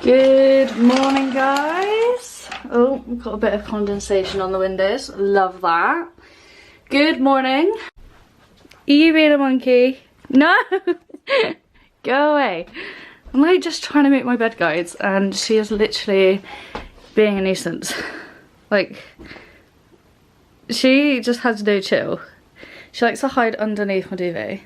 Good morning, guys. Oh, we've got a bit of condensation on the windows. Love that. Good morning. Are you being a monkey? No! Go away. I'm like just trying to make my bed, guys, and she is literally being a nuisance. Like, she just has no chill. She likes to hide underneath my duvet.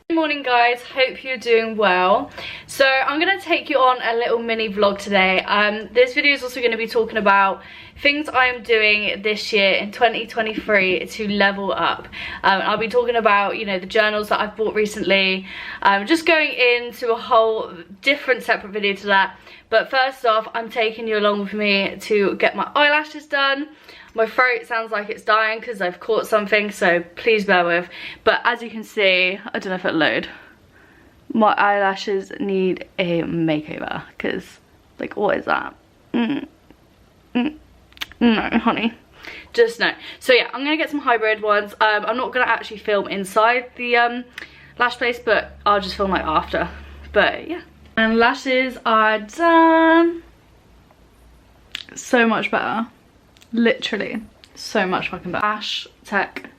Good morning, guys, hope you're doing well. So I'm going to take you on a little mini vlog today. This video is also going to be talking about things I'm doing this year in 2023 to level up. I'll be talking about, you know, the journals that I've bought recently, just going into a whole different separate video to that. But first off, I'm taking you along with me to get my eyelashes done. My throat sounds like it's dying because I've caught something, so please bear with. But as you can see, I don't know if it'll load, my eyelashes need a makeover because, like, what is that? No, honey. Just no. So yeah, I'm going to get some hybrid ones. I'm not going to actually film inside the lash place, but I'll just film like after. But yeah. And lashes are done. So much better. Literally so much fucking better. Lash tech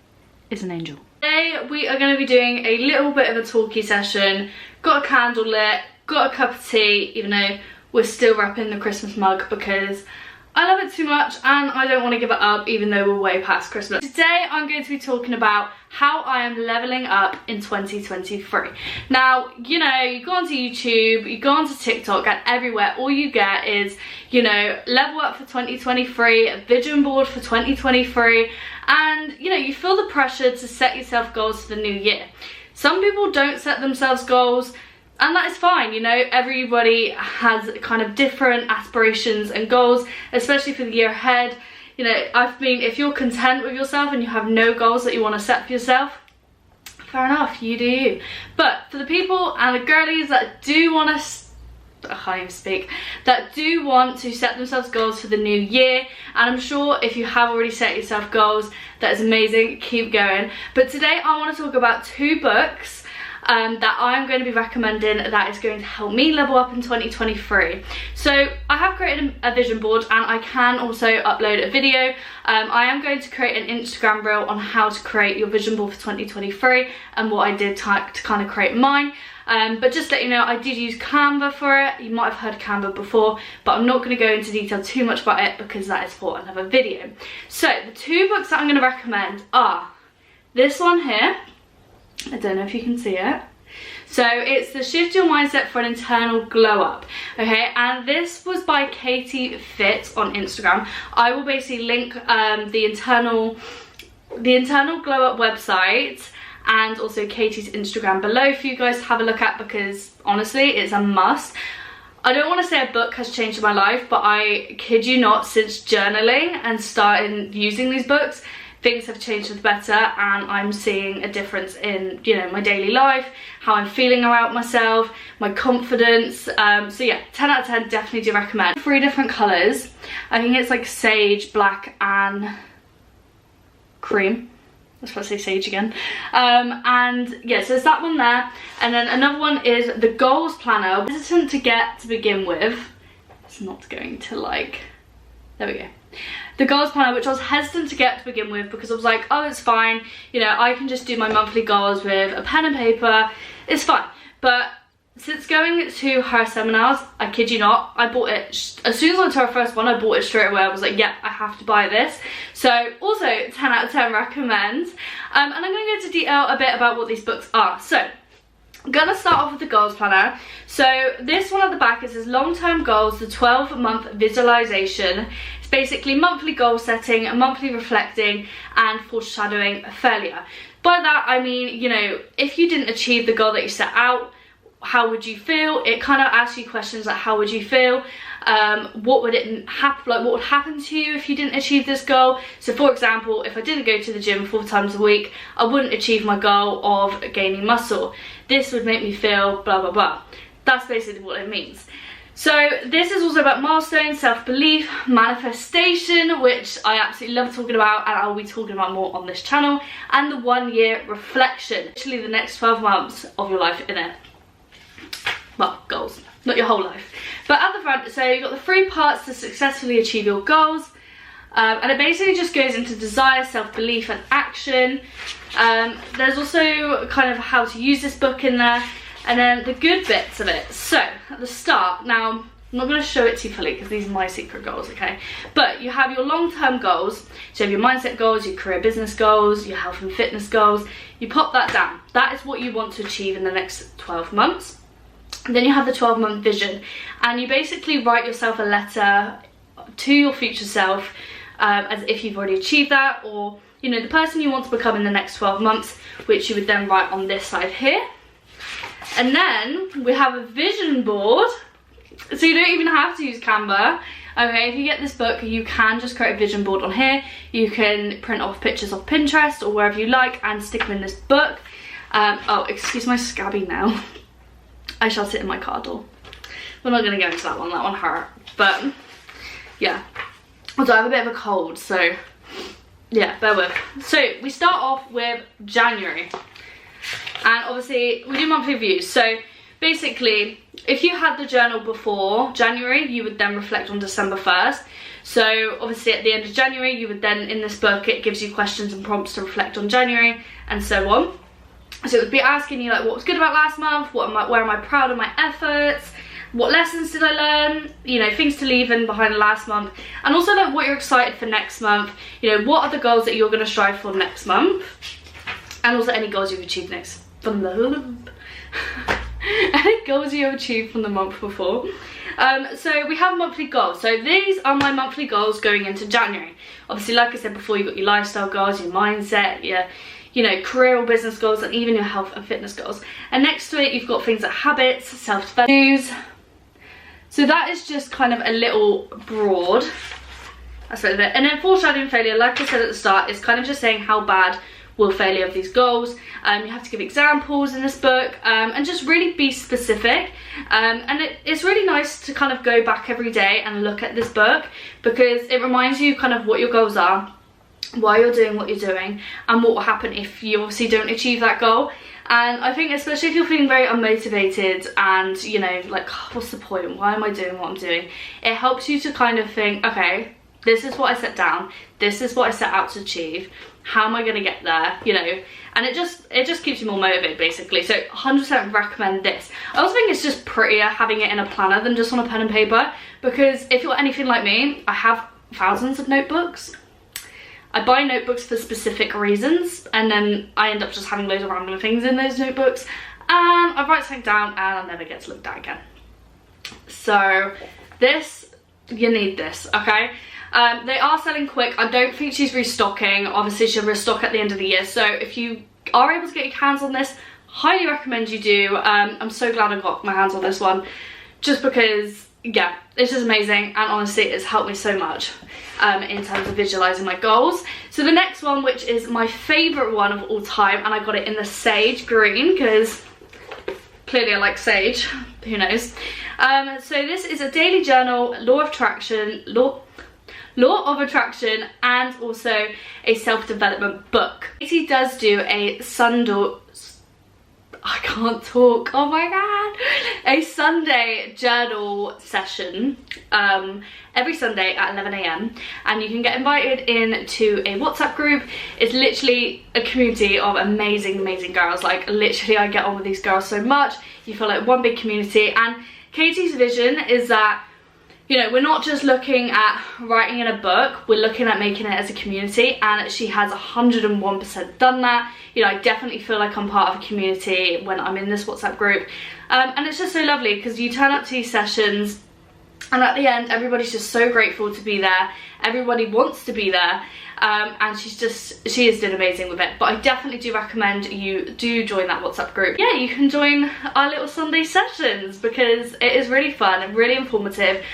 is an angel. Today we are going to be doing a little bit of a talky session. Got a candle lit, got a cup of tea, even though we're still wrapping the Christmas mug because I love it too much and I don't want to give it up even though we're way past Christmas. Today I'm going to be talking about how I am leveling up in 2023. Now, you know, you go onto YouTube, you go onto TikTok, and everywhere all you get is, you know, level up for 2023, a vision board for 2023, and, you know, you feel the pressure to set yourself goals for the new year. Some people don't set themselves goals, and that is fine. You know, everybody has kind of different aspirations and goals, especially for the year ahead. You know, I mean, if you're content with yourself and you have no goals that you want to set for yourself, fair enough, you do you. But for the people and the girlies that do want to, I can't even speak, that do want to set themselves goals for the new year, and I'm sure if you have already set yourself goals, that is amazing, keep going. But today I want to talk about 2 books that I'm going to be recommending that is going to help me level up in 2023. So I have created a vision board and I can also upload a video. I am going to create an Instagram reel on how to create your vision board for 2023 and what I did to kind of create mine. But just to let you know, I did use Canva for it. You might have heard of Canva before, but I'm not going to go into detail too much about it because that is for another video. So the 2 books that I'm going to recommend are this one here. I don't know if you can see it. So it's the Shift Your Mindset for an Internal Glow Up. Okay, and this was by Katie Fit on Instagram. I will basically link the internal Glow Up website and also Katie's Instagram below for you guys to have a look at because honestly it's a must. I don't want to say a book has changed my life, but I kid you not, since journaling and starting using these books, things have changed for the better and I'm seeing a difference in, you know, my daily life, how I'm feeling about myself, my confidence. So yeah, 10 out of 10, definitely do recommend. 3 different colours. I think it's like sage, black and cream. I was supposed to say sage again. And yeah, so there's that one there. And then another one is the Goals Planner. Hesitant to get to begin with. It's not going to like, there we go. The Goals Planner, which I was hesitant to get to begin with because I was like, oh, it's fine, you know, I can just do my monthly goals with a pen and paper, it's fine. But since going to her seminars, I kid you not, I bought it, as soon as I went to her first one, I bought it straight away. I was like, yeah, I have to buy this. So also 10 out of 10 recommend. And I'm going to go into detail a bit about what these books are. So I'm going to start off with the Goals Planner. So this one at the back, it says long-term goals, the 12-month visualization. It's basically monthly goal setting, monthly reflecting, and foreshadowing a failure. By that I mean, you know, if you didn't achieve the goal that you set out, how would you feel? It kind of asks you questions like, how would you feel? What would it happen? Like, what would happen to you if you didn't achieve this goal? So, for example, if I didn't go to the gym 4 times a week, I wouldn't achieve my goal of gaining muscle. This would make me feel blah blah blah. That's basically what it means. So this is also about milestones, self-belief, manifestation, which I absolutely love talking about and I'll be talking about more on this channel, and the 1-year reflection, literally the next 12 months of your life in it. well, goals, not your whole life. But at the front, so you've got the 3 parts to successfully achieve your goals. And it basically just goes into desire, self-belief and action. There's also kind of how to use this book in there, and then the good bits of it. So at the start, now I'm not going to show it to you fully because these are my secret goals, okay? But you have your long-term goals. So you have your mindset goals, your career business goals, your health and fitness goals. You pop that down. That is what you want to achieve in the next 12 months. And then you have the 12-month vision, and you basically write yourself a letter to your future self, as if you've already achieved that, or you know, the person you want to become in the next 12 months, which you would then write on this side here. And then we have a vision board, so you don't even have to use Canva. Okay, if you get this book, you can just create a vision board on here. You can print off pictures off Pinterest or wherever you like and stick them in this book. Oh, excuse my scabby nail. I shall sit in my car door. We're not going to go into that one hurt. But yeah, although I have a bit of a cold, so yeah, bear with. So we start off with January, and obviously we do monthly reviews. So basically, if you had the journal before January, you would then reflect on December 1st. So obviously at the end of January, you would then, in this book, it gives you questions and prompts to reflect on January and so on. So it would be asking you like, what was good about last month? Where am I proud of my efforts? What lessons did I learn? You know, things to leave in behind last month. And also like what you're excited for next month. You know, what are the goals that you're going to strive for next month? And also any goals you've achieved next month. Any goals you have achieved from the month before. So we have monthly goals. So these are my monthly goals going into January. Obviously, like I said before, you've got your lifestyle goals, your mindset, your career or business goals, and even your health and fitness goals. And next to it, you've got things like habits, self-development. So that is just kind of a little broad aspect of it. And then foreshadowing failure, like I said at the start, is kind of just saying how bad will failure of these goals. You have to give examples in this book, and just really be specific. And it's really nice to kind of go back every day and look at this book, because it reminds you kind of what your goals are, why you're doing what you're doing, and what will happen if you obviously don't achieve that goal. And I think especially if you're feeling very unmotivated and, you know, like, oh, what's the point? Why am I doing what I'm doing? It helps you to kind of think, okay, this is what I set down. This is what I set out to achieve. How am I going to get there? You know, and it just keeps you more motivated, basically. So 100% recommend this. I also think it's just prettier having it in a planner than just on a pen and paper, because if you're anything like me, I have thousands of notebooks. I buy notebooks for specific reasons, and then I end up just having loads of random things in those notebooks, and I write something down and I never get to look at it again. So this, you need this, okay? They are selling quick. I don't think she's restocking. Obviously she'll restock at the end of the year, so if you are able to get your hands on this, highly recommend you do. I'm so glad I got my hands on this one, just because, yeah, it's just amazing, and honestly it's helped me so much in terms of visualizing my goals. So the next one, which is my favorite one of all time, and I got it in the sage green because clearly I like sage, who knows. So this is a daily journal, law of attraction, and also a self-development book. Katie does do a I can't talk, oh my god, a Sunday journal session every Sunday at 11 AM, and you can get invited into a WhatsApp group. It's literally a community of amazing girls. Like, literally I get on with these girls so much. You feel like one big community, and Katie's vision is that, you know, we're not just looking at writing in a book, we're looking at making it as a community, and she has 101% done that. You know, I definitely feel like I'm part of a community when I'm in this WhatsApp group. And it's just so lovely because you turn up to these sessions, and at the end, everybody's just so grateful to be there. Everybody wants to be there. And she has done amazing with it. But I definitely do recommend you do join that WhatsApp group. Yeah, you can join our little Sunday sessions because it is really fun and really informative.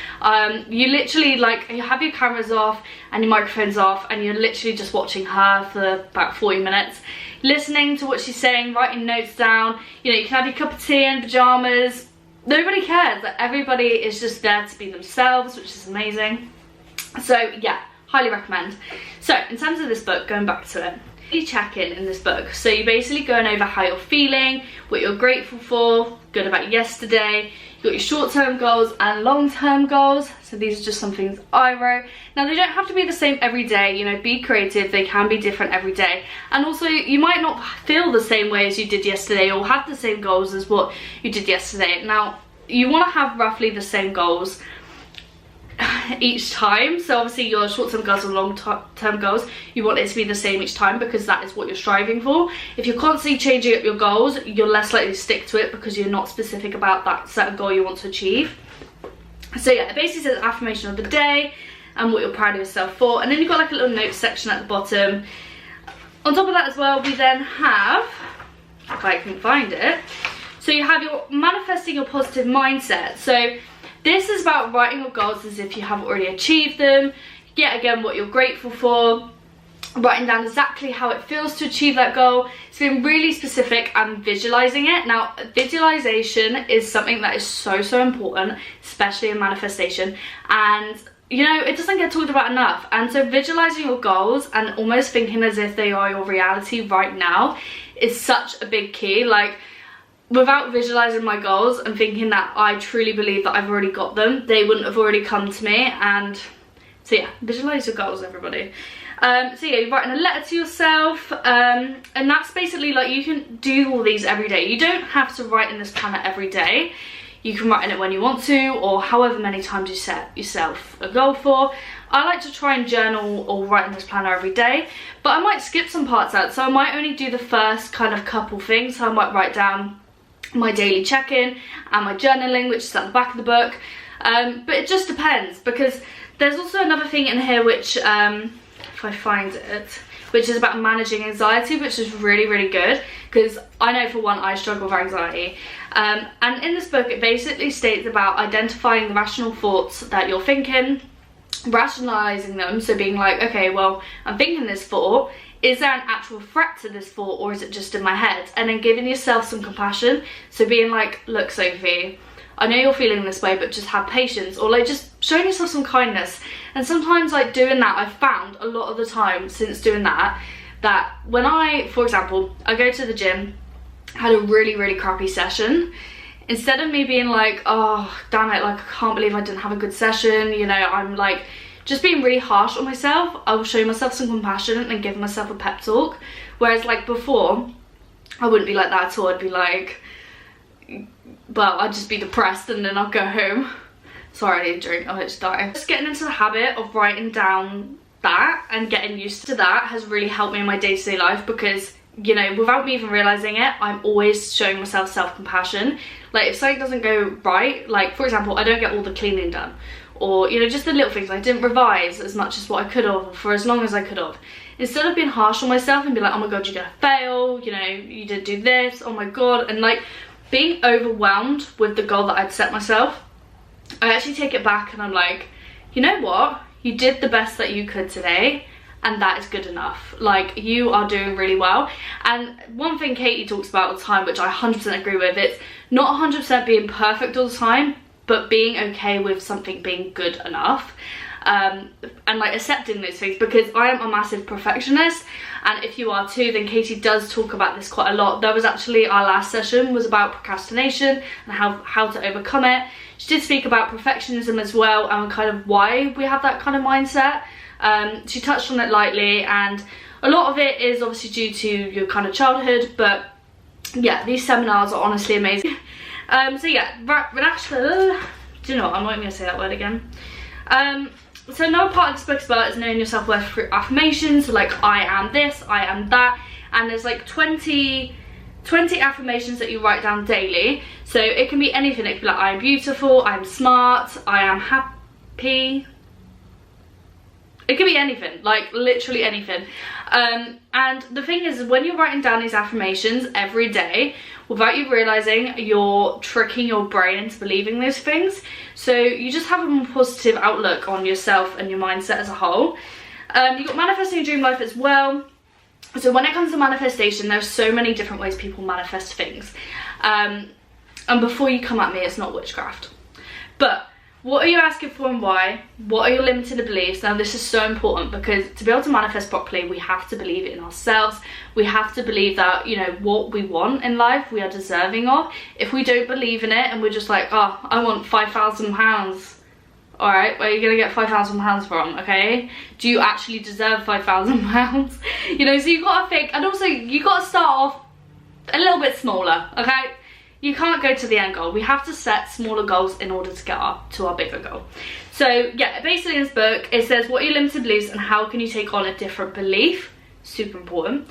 You literally, like, you have your cameras off and your microphones off, and you're literally just watching her for about 40 minutes, listening to what she's saying, writing notes down. You know, you can have your cup of tea and pajamas. Nobody cares. Like, everybody is just there to be themselves, which is amazing. So yeah, highly recommend. So in terms of this book, going back to it, you check in this book. So you're basically going over how you're feeling, what you're grateful for, good about yesterday. You've got your short-term goals and long-term goals. So these are just some things I wrote. Now they don't have to be the same every day, you know, be creative, they can be different every day. And also you might not feel the same way as you did yesterday or have the same goals as what you did yesterday. Now you want to have roughly the same goals each time. So obviously your short-term goals and long-term goals, you want it to be the same each time because that is what you're striving for. If you're constantly changing up your goals, you're less likely to stick to it because you're not specific about that certain goal you want to achieve. So yeah, it basically says affirmation of the day and what you're proud of yourself for, and then you've got like a little notes section at the bottom. On top of that as well, we then have, if I can find it, so you have your manifesting your positive mindset. So this is about writing your goals as if you haven't already achieved them. Yet again, what you're grateful for. Writing down exactly how it feels to achieve that goal. It's being really specific and visualizing it. Now, visualization is something that is so important, especially in manifestation. And you know, it doesn't get talked about enough. And so visualizing your goals and almost thinking as if they are your reality right now is such a big key. Like, without visualizing my goals and thinking that I truly believe that I've already got them, they wouldn't have already come to me. And so yeah, visualize your goals, everybody. So yeah, you're writing a letter to yourself, and that's basically like, you can do all these every day. You don't have to write in this planner every day. You can write in it when you want to, or however many times you set yourself a goal for. I like to try and journal or write in this planner every day, but I might skip some parts out. So I might only do the first kind of couple things. So I might write down my daily check-in and my journaling, which is at the back of the book. But it just depends, because there's also another thing in here which, if I find it, which is about managing anxiety, which is really good, because I know for one, I struggle with anxiety. And in this book, it basically states about identifying the rational thoughts that you're thinking, rationalizing them, so being like, okay, well, I'm thinking this thought, is there an actual threat to this thought, or is it just in my head? And then giving yourself some compassion, so being like, look, Sophie, I know you're feeling this way, but just have patience, or like just showing yourself some kindness. And sometimes like doing that, I've found a lot of the time since doing that, that when I, for example, I go to the gym, had a really crappy session, instead of me being like, oh damn it, like I can't believe I didn't have a good session, you know, I'm like just being really harsh on myself, I will show myself some compassion and give myself a pep talk. Whereas like before, I wouldn't be like that at all. I'd be like, well, I'd just be depressed and then I'll go home. Sorry, I need a drink, I'll just die. Just getting into the habit of writing down that and getting used to that has really helped me in my day-to-day life, because, you know, without me even realizing it, I'm always showing myself self-compassion. Like if something doesn't go right, like for example, I don't get all the cleaning done, or, you know, just the little things, I didn't revise as much as what I could have for as long as I could have. Instead of being harsh on myself and be like, oh my god, you're gonna fail, you know, you didn't do this, oh my god, and like being overwhelmed with the goal that I'd set myself, I actually take it back and I'm like, you know what, you did the best that you could today, and that is good enough. Like, you are doing really well. And one thing Katie talks about all the time, which I 100% agree with, it's not 100% being perfect all the time, but being okay with something being good enough. And like accepting those things, because I am a massive perfectionist, and if you are too, then Katie does talk about this quite a lot. There was actually, our last session was about procrastination and how to overcome it. She did speak about perfectionism as well, and kind of why we have that kind of mindset. She touched on it lightly, and a lot of it is obviously due to your kind of childhood, but yeah, these seminars are honestly amazing. So yeah, do you know what, I'm not even gonna say that word again. So another part of this book is about is knowing your self-worth through affirmations. So like, I am this, I am that, and there's like 20 affirmations that you write down daily. So it can be anything. It could be like, I am beautiful, I am smart, I am happy. It could be anything, like literally anything. And the thing is, when you're writing down these affirmations every day, without you realizing, you're tricking your brain into believing those things. So you just have a more positive outlook on yourself and your mindset as a whole. You've got manifesting your dream life as well. So when it comes to manifestation, there's so many different ways people manifest things. And before you come at me, it's not witchcraft. But what are you asking for and why? What are your limiting beliefs? Now this is so important, because to be able to manifest properly, we have to believe it in ourselves. We have to believe that, you know, what we want in life we are deserving of. If we don't believe in it and we're just like, oh, I want £5,000, all right, where are you gonna get £5,000 from? Okay, do you actually deserve £5,000? You know, so you gotta think, and also you gotta start off a little bit smaller. Okay, you can't go to the end goal. We have to set smaller goals in order to get up to our bigger goal. So yeah, basically in this book it says what are your limited beliefs and how can you take on a different belief. Super important.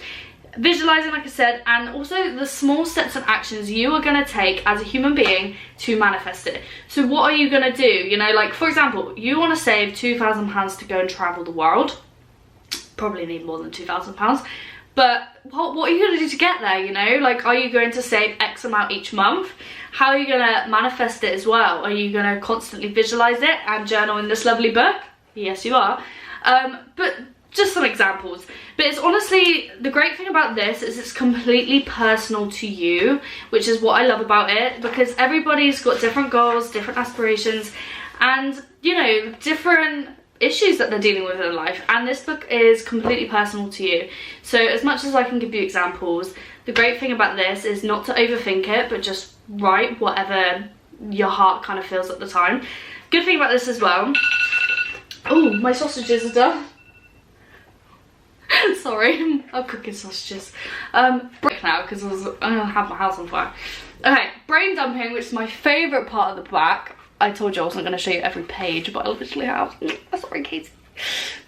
Visualizing, like I said, and also the small steps and actions you are going to take as a human being to manifest it. So what are you going to do? You know, like for example, you want to save £2,000 to go and travel the world. Probably need more than £2,000. But what are you going to do to get there, you know? Like, are you going to save X amount each month? How are you going to manifest it as well? Are you going to constantly visualize it and journal in this lovely book? Yes, you are. But just some examples. But it's honestly, the great thing about this is it's completely personal to you, which is what I love about it, because everybody's got different goals, different aspirations, and, you know, different issues that they're dealing with in life, and this book is completely personal to you. So as much as I can give you examples, the great thing about this is not to overthink it, but just write whatever your heart kind of feels at the time. Good thing about this as well, oh, my sausages are done. Sorry, I'm cooking sausages. Break now because I'm gonna have my house on fire. Okay, brain dumping, which is my favourite part of the back. I told you I wasn't going to show you every page, but I literally have. Sorry, Katie.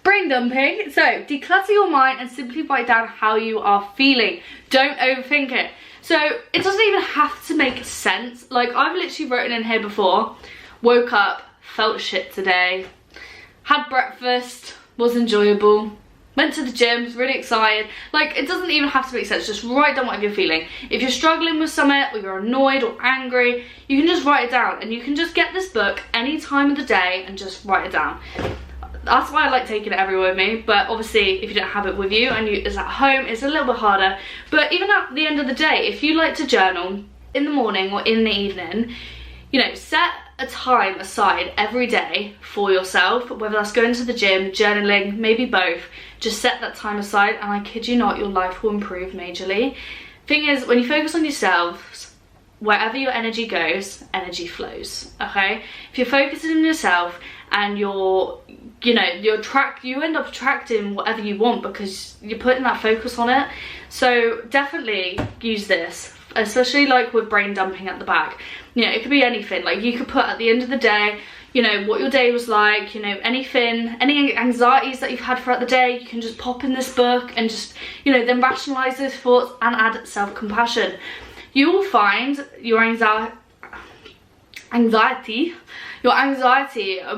Brain dumping. So, declutter your mind and simply write down how you are feeling. Don't overthink it. So, it doesn't even have to make sense. Like, I've literally written in here before. Woke up, felt shit today. Had breakfast, was enjoyable. Went to the gym, was really excited. Like, it doesn't even have to make sense. Just write down whatever you're feeling. If you're struggling with something, or you're annoyed or angry, you can just write it down. And you can just get this book any time of the day and just write it down. That's why I like taking it everywhere with me. But obviously, if you don't have it with you and it's at home, it's a little bit harder. But even at the end of the day, if you like to journal in the morning or in the evening, you know, set a time aside every day for yourself, whether that's going to the gym, journaling, maybe both. Just set that time aside, and I kid you not, your life will improve majorly. Thing is, when you focus on yourselves, wherever your energy goes, energy flows, okay? If you're focusing on yourself and you end up attracting whatever you want because you're putting that focus on it. So definitely use this, especially like with brain dumping at the back. You know, it could be anything. Like, you could put at the end of the day, you know, what your day was like, you know, anything, any anxieties that you've had throughout the day, you can just pop in this book and just, you know, then rationalize those thoughts and add self-compassion. You will find your anxiety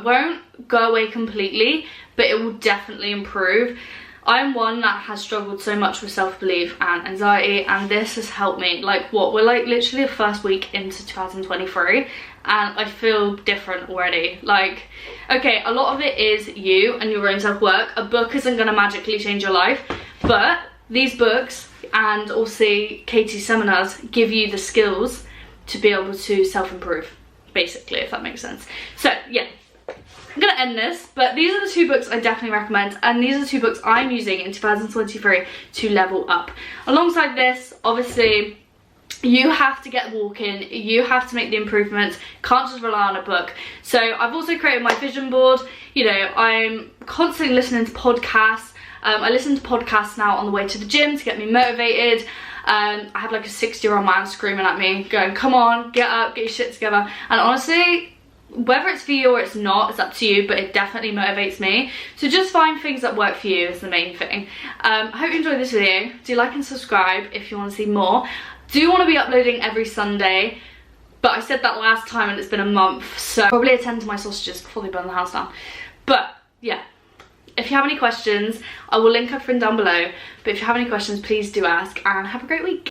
won't go away completely, but it will definitely improve. I'm one that has struggled so much with self-belief and anxiety, and this has helped me. Like, what, we're like literally the first week into 2023 and I feel different already. Like, okay, a lot of it is you and your own self-work. A book isn't going to magically change your life, but these books and also Katie's seminars give you the skills to be able to self-improve, basically, if that makes sense. So yeah, I'm gonna end this, but these are the two books I definitely recommend, and these are the two books I'm using in 2023 to level up. Alongside this, obviously, you have to get walking, you have to make the improvements, can't just rely on a book. So I've also created my vision board. You know, I'm constantly listening to podcasts. I listen to podcasts now on the way to the gym to get me motivated. I have like a 60-year-old man screaming at me, going, come on, get up, get your shit together. And honestly, whether it's for you or it's not, it's up to you, but it definitely motivates me. So just find things that work for you is the main thing. I hope you enjoyed this video. Do like and subscribe if you want to see more. Do want to be uploading every Sunday, but I said that last time and it's been a month, so probably attend to my sausages before they burn the house down. But yeah, if you have any questions, I will link everything down below. But if you have any questions, please do ask, and have a great week.